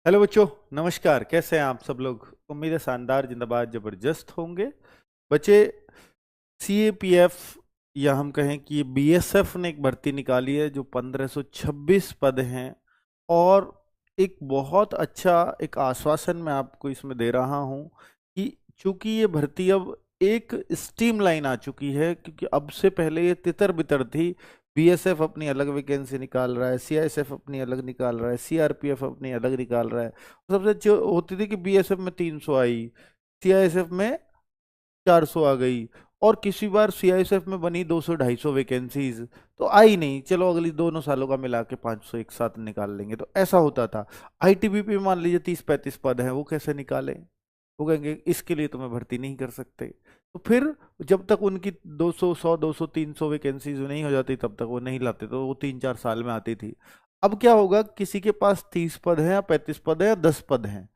Hello बच्चों, नमस्कार। कैसे हैं आप सब लोग? उम्मीद है शानदार, जिंदाबाद, जबरदस्त होंगे। बच्चे, सीएपीएफ या हम कहें कि बीएसएफ ने एक भर्ती निकाली है जो 1526 पद हैं। और एक बहुत अच्छा एक आश्वासन मैं आपको इसमें दे रहा हूं कि चूंकि ये भर्ती अब एक स्ट्रीम लाइन आ चुकी है, क्योंकि अब से पहले ये तितर बितर थी। बीएसएफ अपनी अलग वैकेंसी निकाल रहा है, सीआईएसएफ अपनी अलग निकाल रहा है, सीआरपीएफ अपनी अलग निकाल रहा है। सबसे अच्छी होती थी कि बीएसएफ में 300 आई, सीआईएसएफ में 400 आ गई, और किसी बार सीआईएसएफ में बनी 200-250 वैकेंसीज, तो आई नहीं, चलो अगली दोनों सालों का मिला के 500 एक साथ निकाल लेंगे, तो ऐसा होता था। आईटीबीपी में मान लीजिए 30-35 पद हैं, वो कैसे निकालें? वो कहेंगे इसके लिए तो मैं भर्ती नहीं कर सकते। तो फिर जब तक उनकी 200, 100, 200, 300 वैकेंसीज नहीं हो जाती तब तक वो नहीं लाते, तो वो 3-4 साल में आती थी। अब क्या होगा, किसी के पास 30 पद हैं या 35 पद हैं या 10 पद हैं,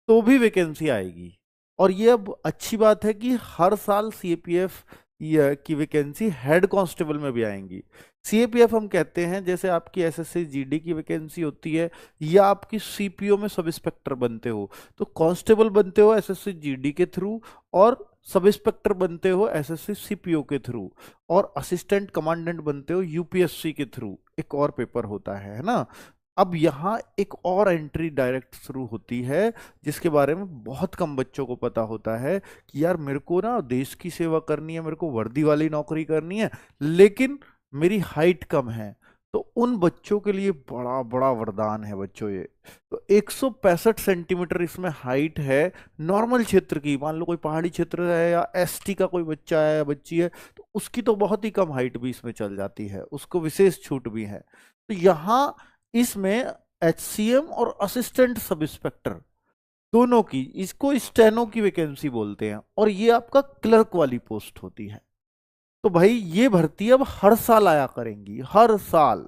तो भी वैकेंसी आएगी। और ये अब अच्छी बात है कि हर साल सीएपीएफ की वैकेंसी हेड कांस्टेबल में भी आएंगी। सीएपीएफ हम कहते हैं जैसे आपकी एसएससी जीडी की वैकेंसी होती है, या आपकी सीपीओ में सब इंस्पेक्टर बनते हो, तो कांस्टेबल बनते हो एसएससी जीडी के थ्रू, और सब इंस्पेक्टर बनते हो एसएससी सीपीओ के थ्रू, और असिस्टेंट कमांडेंट बनते हो यूपीएससी के थ्रू। एक और पेपर होता है ना। अब यहाँ एक और एंट्री डायरेक्ट शुरू होती है, जिसके बारे में बहुत कम बच्चों को पता होता है कि यार मेरे को ना देश की सेवा करनी है, मेरे को वर्दी वाली नौकरी करनी है, लेकिन मेरी हाइट कम है। तो उन बच्चों के लिए बड़ा बड़ा वरदान है बच्चों ये। तो 165 सेंटीमीटर इसमें हाइट है। नॉर्मल क्षेत्र की, मान लो कोई पहाड़ी क्षेत्र है या एसटी का कोई बच्चा है या बच्ची है, तो उसकी तो बहुत ही कम हाइट भी इसमें चल जाती है, उसको विशेष छूट भी है। तो यहाँ इसमें एचसीएम और असिस्टेंट सब इंस्पेक्टर दोनों की, इसको स्टेनो की वैकेंसी बोलते हैं, और ये आपका क्लर्क वाली पोस्ट होती है। तो भाई ये भर्ती अब हर साल आया करेंगी, हर साल।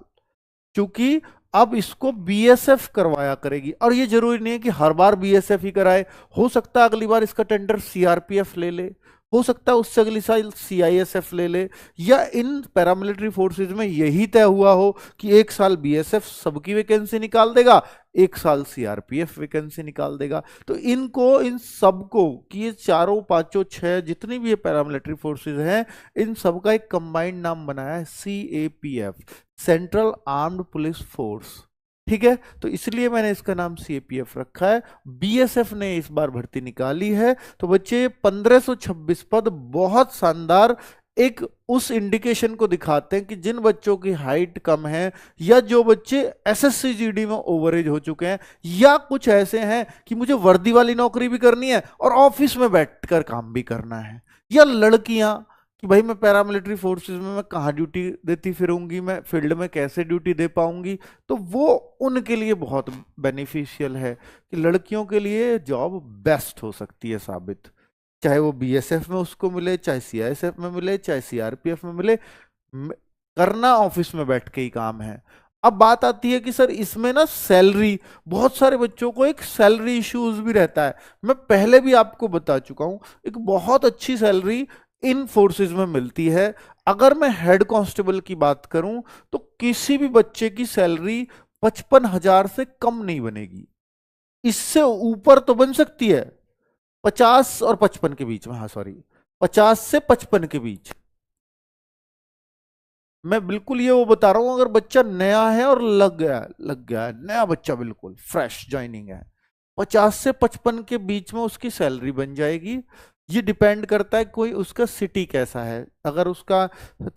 क्योंकि अब इसको बीएसएफ करवाया करेगी, और ये जरूरी नहीं है कि हर बार बीएसएफ ही कराए। हो सकता है अगली बार इसका टेंडर सीआरपीएफ ले ले, हो सकता है उससे अगली साल सीआईएसएफ ले ले, या इन पैरामिलिट्री फोर्सेज में यही तय हुआ हो कि एक साल बीएसएफ सबकी वैकेंसी निकाल देगा, एक साल सीआरपीएफ वैकेंसी निकाल देगा। तो इनको, इन सबको, कि ये चारों पांचों छह जितनी भी ये पैरामिलिट्री फोर्सेज हैं, इन सबका एक कंबाइंड नाम बनाया है CAPF, central armed police force. ठीक है, तो इसलिए मैंने इसका नाम सीएपीएफ रखा है। बीएसएफ ने इस बार भर्ती निकाली है। तो बच्चे, 1526 पद बहुत शानदार एक उस इंडिकेशन को दिखाते हैं कि जिन बच्चों की हाइट कम है, या जो बच्चे एसएससी जीडी में ओवरेज हो चुके हैं, या कुछ ऐसे हैं कि मुझे वर्दी वाली नौकरी भी करनी है और ऑफिस में बैठकर काम भी करना है, या लड़कियां कि भाई मैं पैरामिलिट्री फोर्सेस में मैं कहाँ ड्यूटी देती फिरूंगी, मैं फील्ड में कैसे ड्यूटी दे पाऊंगी, तो वो उनके लिए बहुत बेनिफिशियल है कि लड़कियों के लिए जॉब बेस्ट हो सकती है साबित। चाहे वो बीएसएफ में उसको मिले, चाहे सीआईएसएफ में मिले, चाहे सीआरपीएफ में मिले, करना ऑफिस में बैठ के ही काम है। अब बात आती है कि सर इसमें ना सैलरी, बहुत सारे बच्चों को एक सैलरी इश्यूज भी रहता है। मैं पहले भी आपको बता चुका हूं, एक बहुत अच्छी सैलरी इन फोर्सेस में मिलती है। अगर मैं हेड कांस्टेबल की बात करूं, तो किसी भी बच्चे की सैलरी 55,000 से कम नहीं बनेगी। इससे ऊपर तो बन सकती है, 50 और 55 के बीच में, हाँ सॉरी, 50 से 55 के बीच। मैं बिल्कुल ये वो बता रहा हूं, अगर बच्चा नया है और लग गया है, नया बच्चा बिल्कुल फ्रेश ज्वाइनिंग है, 50 से 55 के बीच में उसकी सैलरी बन जाएगी। ये डिपेंड करता है कोई उसका सिटी कैसा है। अगर उसका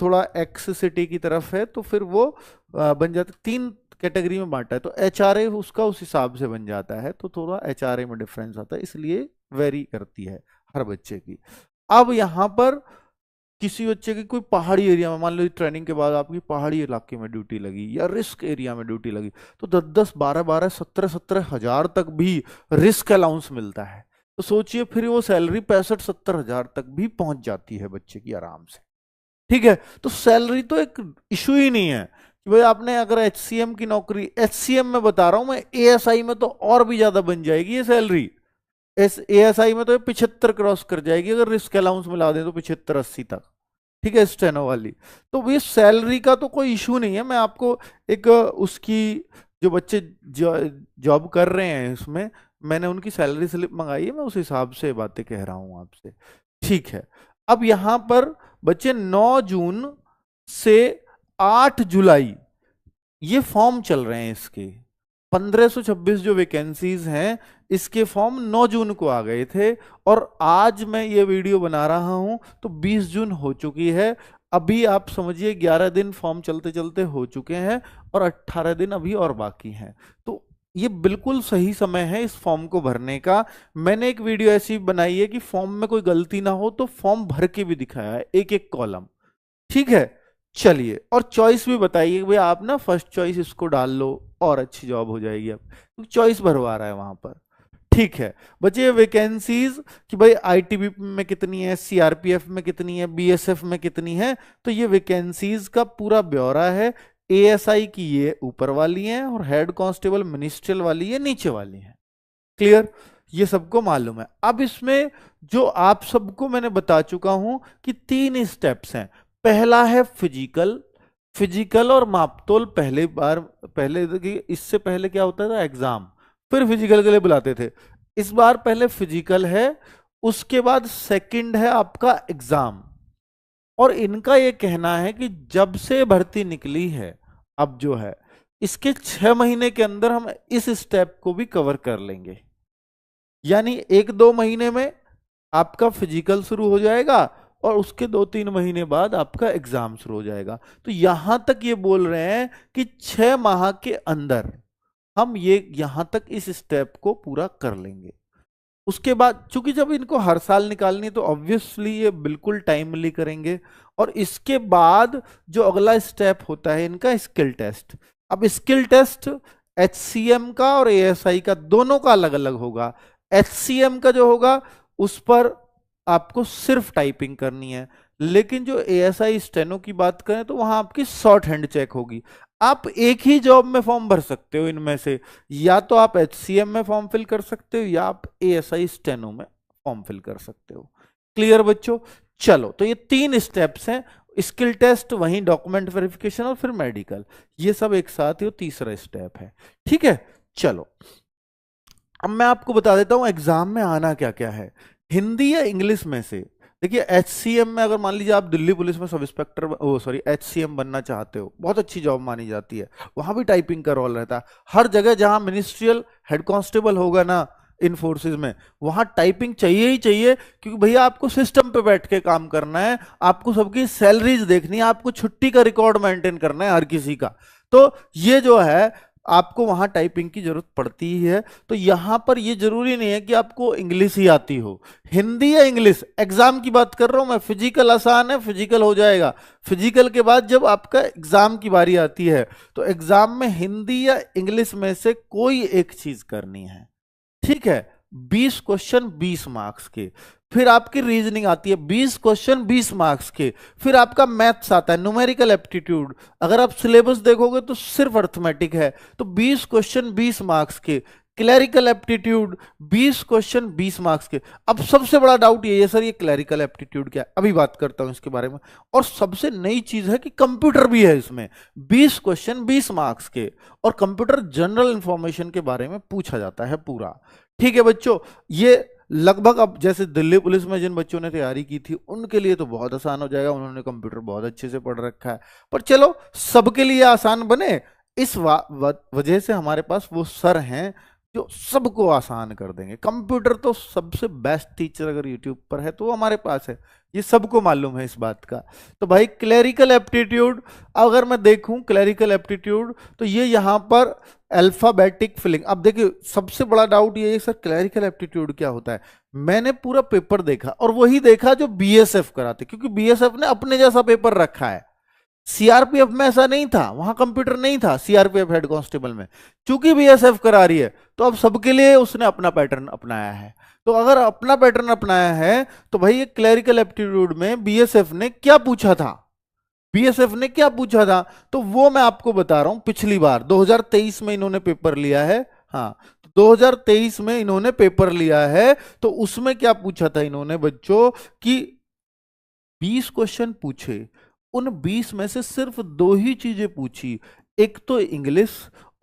थोड़ा एक्स सिटी की तरफ है तो फिर वो बन जाता है। 3 कैटेगरी में बांटा है, तो एचआरए उसका उस हिसाब से बन जाता है, तो थोड़ा एचआरए में डिफरेंस आता है, इसलिए वेरी करती है हर बच्चे की। अब यहां पर किसी बच्चे की कोई पहाड़ी एरिया में, मान लो ट्रेनिंग के बाद आपकी पहाड़ी इलाके में ड्यूटी लगी या रिस्क एरिया में ड्यूटी लगी, तो 10-10, 12-12, 17-17 हजार तक भी रिस्क अलाउंस मिलता है। तो सोचिए फिर वो सैलरी 65-70 हजार तक भी पहुंच जाती है बच्चे की आराम से। ठीक है, तो सैलरी तो एक इशू ही नहीं है कि भाई आपने अगर एचसीएम की नौकरी, एचसीएम में बता रहा हूं मैं, एएसआई में तो और भी ज्यादा बन जाएगी ये सैलरी। एएसआई में तो 75 क्रॉस कर जाएगी, अगर रिस्क अलाउंस मिला दें तो 75-80 तक। ठीक है, स्टेनो वाली। तो ये सैलरी का तो कोई इशू नहीं है। मैं आपको एक उसकी जो बच्चे जॉब कर रहे हैं इसमें, मैंने उनकी सैलरी स्लिप मंगाई है, मैं उस हिसाब से बातें कह रहा हूं आपसे। ठीक है, अब यहां पर बच्चे 9 जून से 8 जुलाई ये फॉर्म चल रहे हैं इसके 1526 जो वैकेंसीज हैं, इसके फॉर्म 9 जून को आ गए थे, और आज मैं ये वीडियो बना रहा हूं तो 20 जून हो चुकी है। अभी आप समझिए 11 दिन फॉर्म चलते चलते हो चुके हैं और 18 दिन अभी और बाकी हैं। तो ये बिल्कुल सही समय है इस फॉर्म को भरने का। मैंने एक वीडियो ऐसी बनाई है कि फॉर्म में कोई गलती ना हो, तो फॉर्म भर के भी दिखाया है एक एक कॉलम। ठीक है, चलिए, और चॉइस भी बताइए भाई, आप ना फर्स्ट चॉइस इसको डाल लो और अच्छी जॉब हो जाएगी। अब तो चॉइस भरवा रहा है वहां पर। ठीक है बच्चे, वैकेंसीज कि भाई आईटीबीपी में कितनी है, सीआरपीएफ में कितनी है, बीएसएफ में कितनी है, तो ये वैकेंसीज का पूरा ब्यौरा है। एएसआई की ये ऊपर वाली है और हेड कांस्टेबल मिनिस्ट्रियल वाली ये नीचे वाली है। क्लियर, ये सबको मालूम है। अब इसमें जो आप सबको मैंने बता चुका हूं कि 3 स्टेप्स हैं। पहला है फिजिकल, फिजिकल और मापतोल पहले इससे पहले क्या होता था, एग्जाम, फिर फिजिकल के लिए बुलाते थे। इस बार पहले फिजिकल है, उसके बाद सेकंड है आपका एग्जाम। और इनका ये कहना है कि जब से भर्ती निकली है, अब जो है इसके 6 महीने के अंदर हम इस स्टेप को भी कवर कर लेंगे। यानी 1-2 महीने में आपका फिजिकल शुरू हो जाएगा और उसके 2-3 महीने बाद आपका एग्जाम शुरू हो जाएगा। तो यहां तक ये बोल रहे हैं कि 6 माह के अंदर हम ये यहां तक इस स्टेप को पूरा कर लेंगे। उसके बाद चूंकि जब इनको हर साल निकालनी है तो ऑब्वियसली ये बिल्कुल टाइमली करेंगे। और इसके बाद जो अगला स्टेप होता है इनका, स्किल टेस्ट। अब स्किल टेस्ट एचसीएम का और एएसआई का दोनों का अलग अलग होगा। एचसीएम का जो होगा उस पर आपको सिर्फ टाइपिंग करनी है, लेकिन जो एएसआई स्टेनो की बात करें तो वहां आपकी शॉर्ट हैंड चेक होगी। आप एक ही जॉब में फॉर्म भर सकते हो इनमें से, या तो आप एचसीएम में फॉर्म फिल कर सकते हो या आप एएसआई स्टेनो में फॉर्म फिल कर सकते हो। क्लियर बच्चों, चलो, तो ये 3 स्टेप्स हैं, स्किल टेस्ट, वहीं डॉक्यूमेंट वेरिफिकेशन और फिर मेडिकल, ये सब एक साथ ही वो तीसरा स्टेप है। ठीक है, चलो अब मैं आपको बता देता हूं एग्जाम में आना क्या क्या है। हिंदी या इंग्लिश में से, देखिए एचसीएम में अगर मान लीजिए आप दिल्ली पुलिस में सब इंस्पेक्टर एचसीएम बनना चाहते हो, बहुत अच्छी जॉब मानी जाती है, वहां भी टाइपिंग का रोल रहता है। हर जगह जहां मिनिस्ट्रियल हेड कांस्टेबल होगा ना इन फोर्सेज में, वहां टाइपिंग चाहिए ही चाहिए, क्योंकि भैया आपको सिस्टम पे बैठ के काम करना है, आपको सबकी सैलरीज देखनी है, आपको छुट्टी का रिकॉर्ड मेंटेन करना है हर किसी का। तो ये जो है आपको वहां टाइपिंग की जरूरत पड़ती ही है। तो यहां पर ये जरूरी नहीं है कि आपको इंग्लिश ही आती हो, हिंदी या इंग्लिश। एग्जाम की बात कर रहा हूं मैं, फिजिकल आसान है, फिजिकल हो जाएगा। फिजिकल के बाद जब आपका एग्जाम की बारी आती है तो एग्जाम में हिंदी या इंग्लिश में से कोई एक चीज करनी है। ठीक है, 20 क्वेश्चन 20 मार्क्स के, फिर आपकी रीजनिंग आती है 20 क्वेश्चन 20 मार्क्स के, फिर आपका मैथ्स आता है, न्यूमेरिकल एप्टीट्यूड। अगर आप सिलेबस देखोगे तो सिर्फ अर्थमेटिक है, तो 20 क्वेश्चन 20 मार्क्स के। क्लैरिकल एप्टीट्यूड 20 क्वेश्चन 20 मार्क्स के। अब सबसे बड़ा डाउट ये है सर, ये क्लैरिकल एप्टीट्यूड क्या है, अभी बात करता हूं इसके बारे में। और सबसे नई चीज है कि कंप्यूटर भी है इसमें, 20 क्वेश्चन 20 मार्क्स के, और कंप्यूटर जनरल इंफॉर्मेशन के बारे में पूछा जाता है पूरा। ठीक है बच्चों, ये लगभग अब जैसे दिल्ली पुलिस में जिन बच्चों ने तैयारी की थी उनके लिए तो बहुत आसान हो जाएगा, उन्होंने कंप्यूटर बहुत अच्छे से पढ़ रखा है। पर चलो सबके लिए आसान बने, इस वजह से हमारे पास वो सर हैं जो सबको आसान कर देंगे। कंप्यूटर तो सबसे बेस्ट टीचर अगर यूट्यूब पर है तो वो हमारे पास है, ये सबको मालूम है इस बात का। तो भाई क्लैरिकल एप्टीट्यूड, अगर मैं देखूं क्लैरिकल एप्टीट्यूड, तो ये यहां पर अल्फाबेटिक फिलिंग। अब देखिए सबसे बड़ा डाउट ये है सर क्लैरिकल एप्टीट्यूड क्या होता है। मैंने पूरा पेपर देखा और वही देखा जो बीएसएफ कराते, क्योंकि बीएसएफ ने अपने जैसा पेपर रखा है। सीआरपीएफ में ऐसा नहीं था, वहां कंप्यूटर नहीं था सीआरपीएफ हेड कांस्टेबल में। चूंकि बीएसएफ करा रही है तो अब सबके लिए उसने अपना पैटर्न अपनाया है। तो अगर अपना पैटर्न अपनाया है तो भाई ये क्लैरिकल एप्टीट्यूड में बीएसएफ ने क्या पूछा था, बीएसएफ ने क्या पूछा था, तो वो मैं आपको बता रहा हूं। पिछली बार 2023 में इन्होंने पेपर लिया है, हाँ 2023 में इन्होंने पेपर लिया है। तो उसमें क्या पूछा था इन्होंने बच्चों कि 20 क्वेश्चन पूछे, उन 20 में से सिर्फ 2 ही चीजें पूछी, एक तो इंग्लिश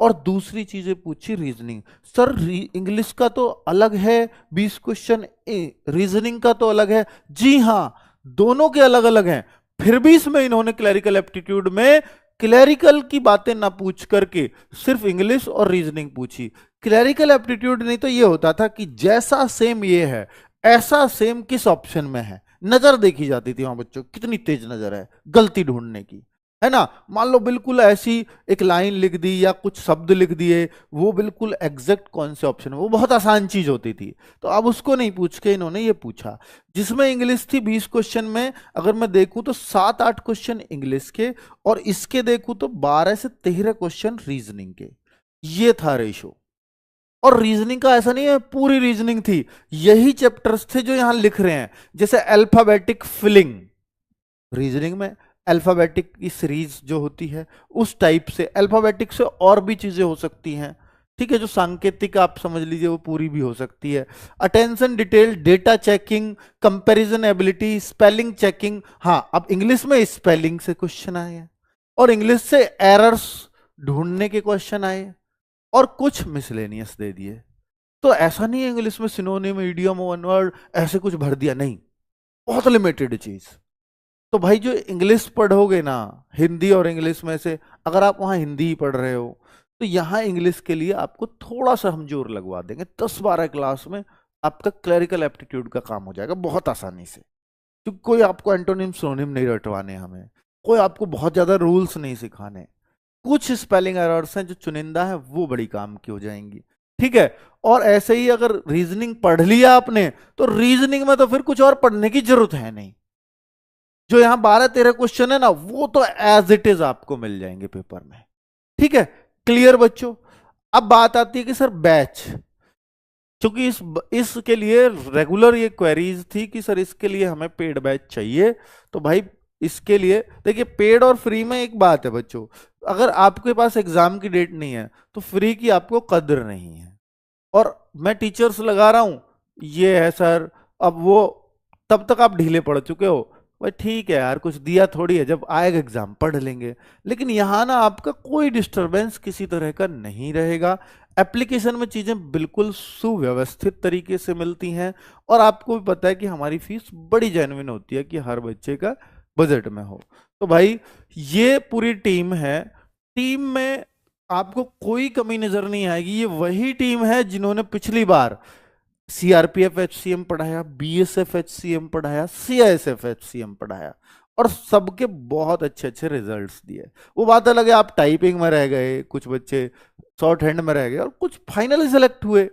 और दूसरी चीजें पूछी रीजनिंग। सर इंग्लिश का तो अलग है 20 क्वेश्चन, रीजनिंग का तो अलग है। जी हाँ, दोनों के अलग अलग हैं, फिर भी इसमें इन्होंने क्लरिकल एप्टीट्यूड में क्लरिकल की बातें ना पूछ करके सिर्फ इंग्लिश और रीजनिंग पूछी। क्लरिकल एप्टीट्यूड नहीं तो ये होता था कि जैसा सेम ये है ऐसा सेम किस ऑप्शन में है, नजर देखी जाती थी वहां बच्चों कितनी तेज नजर है गलती ढूंढने की, है ना। मान लो बिल्कुल ऐसी एक लाइन लिख दी या कुछ शब्द लिख दिए, वो बिल्कुल एग्जैक्ट कौन से ऑप्शन में, वो बहुत आसान चीज होती थी। तो अब उसको नहीं पूछ के इन्होंने ये पूछा, जिसमें इंग्लिश थी 20 क्वेश्चन में अगर मैं देखूं तो 7-8 क्वेश्चन इंग्लिश के, और इसके देखूं तो 12 से 13 क्वेश्चन रीजनिंग के। ये था रेशो। और रीजनिंग का ऐसा नहीं है पूरी रीजनिंग थी, यही चैप्टर्स थे जो यहां लिख रहे हैं, जैसे अल्फाबेटिक फिलिंग, रीजनिंग में अल्फाबेटिक की सीरीज जो होती है उस टाइप से, अल्फाबेटिक से और भी चीजें हो सकती हैं, ठीक है, जो सांकेतिक आप समझ लीजिए वो पूरी भी हो सकती है। Attention detail, data checking, comparison ability, spelling checking. हाँ, अब इंग्लिश में स्पेलिंग से क्वेश्चन आए हैं और इंग्लिश से एरर्स ढूंढने के क्वेश्चन आए और कुछ मिसलेनियस दे दिए। तो ऐसा नहीं है इंग्लिश में सिनोनिम, इडियम, वन वर्ड ऐसे कुछ भर दिया, नहीं, बहुत लिमिटेड चीज। तो भाई जो इंग्लिश पढ़ोगे ना, हिंदी और इंग्लिश में से अगर आप वहां हिंदी ही पढ़ रहे हो तो यहां इंग्लिश के लिए आपको थोड़ा सा हम जोर लगवा देंगे, 10-12 क्लास में आपका क्लरिकल एप्टीट्यूड का काम हो जाएगा बहुत आसानी से। क्योंकि कोई आपको एंटोनिम सिनोनिम नहीं रटवाने, हमें कोई आपको बहुत ज्यादा रूल्स नहीं सिखाने, कुछ स्पेलिंग एरर्स हैं जो चुनिंदा है वो बड़ी काम की हो जाएंगी, ठीक है। और ऐसे ही अगर रीजनिंग पढ़ लिया आपने तो रीजनिंग में तो फिर कुछ और पढ़ने की जरूरत है नहीं, जो यहां 12-13 क्वेश्चन है ना वो तो एज इट इज आपको मिल जाएंगे पेपर में, ठीक है। क्लियर बच्चों। अब बात आती है कि सर बैच, क्योंकि इसके लिए रेगुलर ये क्वेरीज थी कि सर इसके लिए हमें पेड बैच चाहिए। तो भाई इसके लिए देखिए, पेड और फ्री में एक बात है बच्चों, अगर आपके पास एग्जाम की डेट नहीं है तो फ्री की आपको कदर नहीं है। और मैं टीचर्स लगा रहा हूं, ये है सर, अब वो तब तक आप ढीले पड़ चुके हो, भाई ठीक है यार, कुछ दिया थोड़ी है, जब आएगा एग्जाम पढ़ लेंगे। लेकिन यहां ना आपका कोई डिस्टरबेंस किसी तरह का नहीं रहेगा, एप्लीकेशन में चीजें बिल्कुल सुव्यवस्थित तरीके से मिलती हैं, और आपको भी पता है कि हमारी फीस बड़ी जेन्युइन होती है कि हर बच्चे का बजट में हो। तो भाई ये पूरी टीम है, टीम में आपको कोई कमी नजर नहीं आएगी। ये वही टीम है जिन्होंने पिछली बार सीआरपीएफ एचसीएम पढ़ाया, बीएसएफ एचसीएम पढ़ाया, सीआईएसएफ एचसीएम पढ़ाया, और सबके बहुत अच्छे अच्छे रिजल्ट्स दिए। वो बात अलग है आप टाइपिंग में रह गए, कुछ बच्चे शॉर्ट हैंड में रह गए, और कुछ फाइनली सेलेक्ट हुए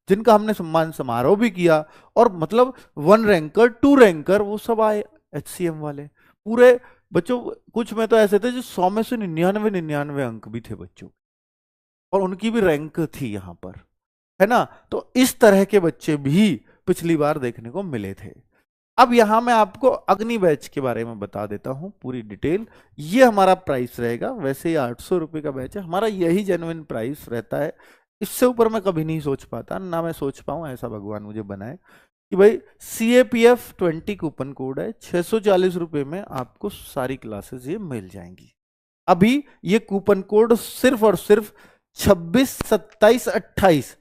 जिनका हमने सम्मान समारोह भी किया, और मतलब 1 रैंकर 2 रैंकर वो सब आए एचसीएम वाले पूरे बच्चों। कुछ में तो ऐसे थे जो 100 में से 99 अंक भी थे बच्चों, और उनकी भी रैंक थी यहां पर, है ना। तो इस तरह के बच्चे भी पिछली बार देखने को मिले थे। अब यहां मैं आपको अग्नि बैच के बारे में बता देता हूं पूरी डिटेल। ये हमारा प्राइस रहेगा, वैसे ये 800 रुपए का बैच है हमारा, यही जेन्युइन प्राइस रहता है। इससे ऊपर मैं कभी नहीं सोच पाता, ना मैं सोच पाऊं, ऐसा भगवान मुझे बनाए कि भाई CAPF 20 कूपन कोड है, 640 रुपए में आपको सारी क्लासेस ये मिल जाएंगी। अभी ये कूपन कोड सिर्फ और सिर्फ 26, 27, 28,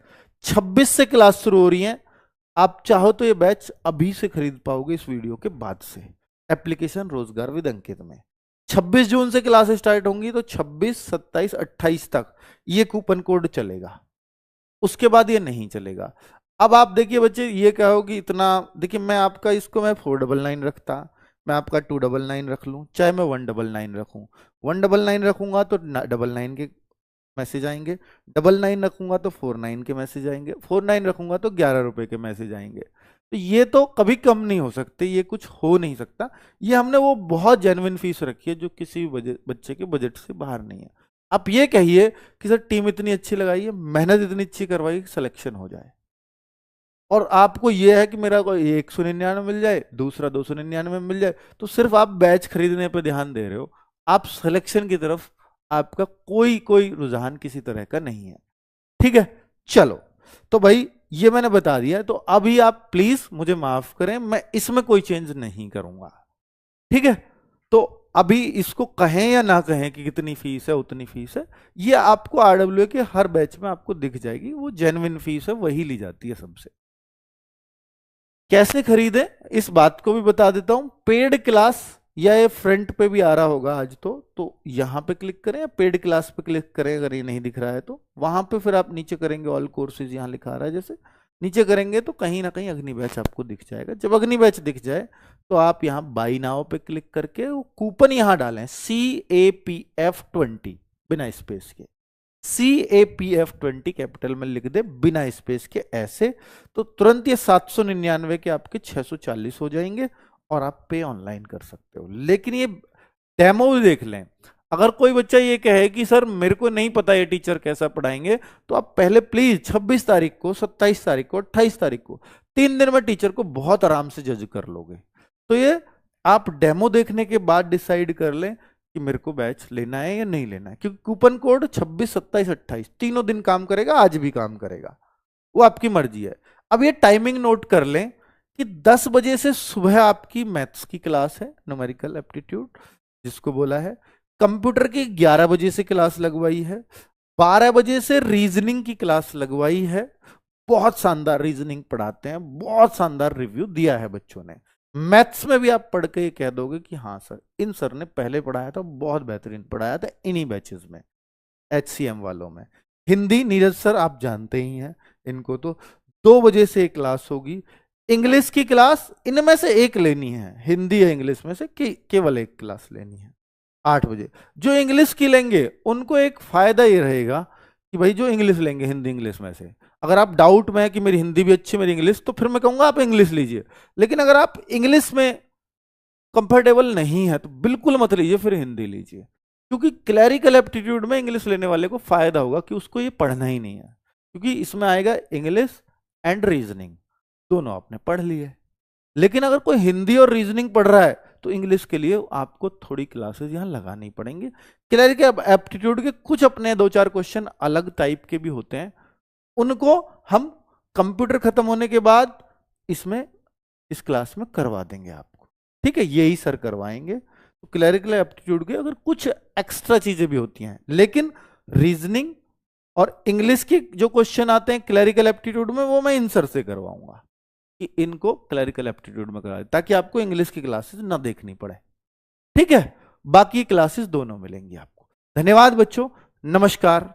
26 से क्लास शुरू हो रही है। आप चाहो तो ये बैच अभी से खरीद पाओगे इस वीडियो के बाद से, एप्लीकेशन रोजगार विद अंकित में। 26 जून से क्लास स्टार्ट होंगी, तो 26, 27, 28 तक ये कूपन कोड चलेगा, उसके बाद ये नहीं चलेगा। अब आप देखिए बच्चे, ये कहो कि इतना, देखिए मैं आपका इसको मैं 499 रखता, मैं आपका 299 रख लूं, चाहे मैं 199 रखूं, 199 रखूंगा तो 99 के मैसेज आएंगे, 99 रखूंगा तो 49 के मैसेज आएंगे, 49 रखूंगा तो 11 रुपए के मैसेज आएंगे। तो ये तो कभी कम नहीं हो सकते, ये कुछ हो नहीं सकता। ये हमने वो बहुत जेन्युइन फीस रखी है जो किसी भी बच्चे के बजट से बाहर नहीं है। आप ये कहिए कि सर टीम इतनी अच्छी लगाई है, मेहनत इतनी अच्छी करवाई कि सिलेक्शन हो जाए, और आपको ये है कि मेरा कोई 199 मिल जाए, दूसरा 299 मिल जाए, तो सिर्फ आप बैच खरीदने पर ध्यान दे रहे हो, आप सिलेक्शन की तरफ आपका कोई कोई रुझान किसी तरह का नहीं है, ठीक है। चलो, तो भाई ये मैंने बता दिया, तो अभी आप प्लीज मुझे माफ करें, मैं इसमें कोई चेंज नहीं करूंगा, ठीक है। तो अभी इसको कहें या ना कहें कि कितनी फीस है उतनी फीस है, ये आपको आरडब्ल्यूए के हर बैच में आपको दिख जाएगी, वो जेन्युइन फीस है, वही ली जाती है सबसे। कैसे खरीदें इस बात को भी बता देता हूं। पेड क्लास, या ये फ्रंट पे भी आ रहा होगा आज तो यहां पे क्लिक करें या पेड क्लास पे क्लिक करें, अगर ये नहीं दिख रहा है तो वहां पे फिर आप नीचे करेंगे ऑल कोर्सेज, यहां लिखा आ रहा है जैसे, नीचे करेंगे तो कहीं ना कहीं अग्नि बैच आपको दिख जाएगा। जब अग्नि बैच दिख जाए तो आप यहाँ बाई नाउ पे क्लिक करके वो कूपन यहां डालें CAPF20 बिना स्पेस के, CAPF20 कैपिटल में लिख दे बिना स्पेस के ऐसे, तो तुरंत ये 799 के आपके 640 हो जाएंगे और आप पे ऑनलाइन कर सकते हो। लेकिन ये डेमो भी देख लें। अगर कोई बच्चा ये कहे कि सर मेरे को नहीं पता ये टीचर कैसा पढ़ाएंगे, तो आप पहले प्लीज 26 तारीख को, 27 तारीख को, 28 तारीख को 3 दिन में टीचर को बहुत आराम से जज कर लोगे। तो ये आप डेमो देखने के बाद डिसाइड कर लें कि मेरे को बैच लेना है या नहीं लेना है, क्योंकि कूपन कोड 26, 27, 28 तीनों दिन काम करेगा, आज भी काम करेगा, वो आपकी मर्जी है। अब ये टाइमिंग नोट कर लें कि 10 बजे से सुबह आपकी मैथ्स की क्लास है, न्यूमेरिकल एप्टीट्यूड जिसको बोला है। कंप्यूटर की 11 बजे से क्लास लगवाई है, 12 बजे से रीजनिंग की क्लास लगवाई है। बहुत शानदार रीजनिंग पढ़ाते हैं, बहुत शानदार रिव्यू दिया है बच्चों ने। मैथ्स में भी आप पढ़ के ये कह दोगे कि हाँ सर, इन सर ने पहले पढ़ाया था, बहुत बेहतरीन पढ़ाया था इन्हीं बैचेस में, HCM वालों में। हिंदी नीरज सर आप जानते ही हैं इनको, तो 2 बजे से एक क्लास होगी। इंग्लिश की क्लास इनमें से एक लेनी है, हिंदी या इंग्लिश में से केवल एक क्लास लेनी है 8 बजे। जो इंग्लिश की लेंगे उनको एक फायदा ये रहेगा कि भाई जो इंग्लिश लेंगे हिंदी इंग्लिश में से, अगर आप डाउट में है कि मेरी हिंदी भी अच्छी मेरी इंग्लिश, तो फिर मैं कहूंगा आप इंग्लिश लीजिए। लेकिन अगर आप इंग्लिश में कंफर्टेबल नहीं है तो बिल्कुल मत लीजिए, फिर हिंदी लीजिए। क्योंकि क्लैरिकल एप्टीट्यूड में इंग्लिश लेने वाले को फायदा होगा कि उसको ये पढ़ना ही नहीं है, क्योंकि इसमें आएगा इंग्लिश एंड रीजनिंग, दोनों आपने पढ़ लिए। लेकिन अगर कोई हिंदी और रीजनिंग पढ़ रहा है तो इंग्लिश के लिए आपको थोड़ी क्लासेस यहां लगानी पड़ेंगी। क्लैरिकल एप्टीट्यूड के कुछ अपने 2-4 क्वेश्चन अलग टाइप के भी होते हैं, उनको हम कंप्यूटर खत्म होने के बाद इसमें इस क्लास में करवा देंगे आपको, ठीक है, यही सर करवाएंगे। तो क्लैरिकल एप्टीट्यूड के अगर कुछ एक्स्ट्रा चीजें भी होती हैं, लेकिन रीजनिंग और इंग्लिश के जो क्वेश्चन आते हैं क्लैरिकल एप्टीट्यूड में, वो मैं इन सर से करवाऊंगा कि इनको क्लैरिकल एप्टीट्यूड में करा दे, ताकि आपको इंग्लिश की क्लासेस ना देखनी पड़े, ठीक है। बाकी क्लासेस दोनों मिलेंगी आपको। धन्यवाद बच्चों, नमस्कार।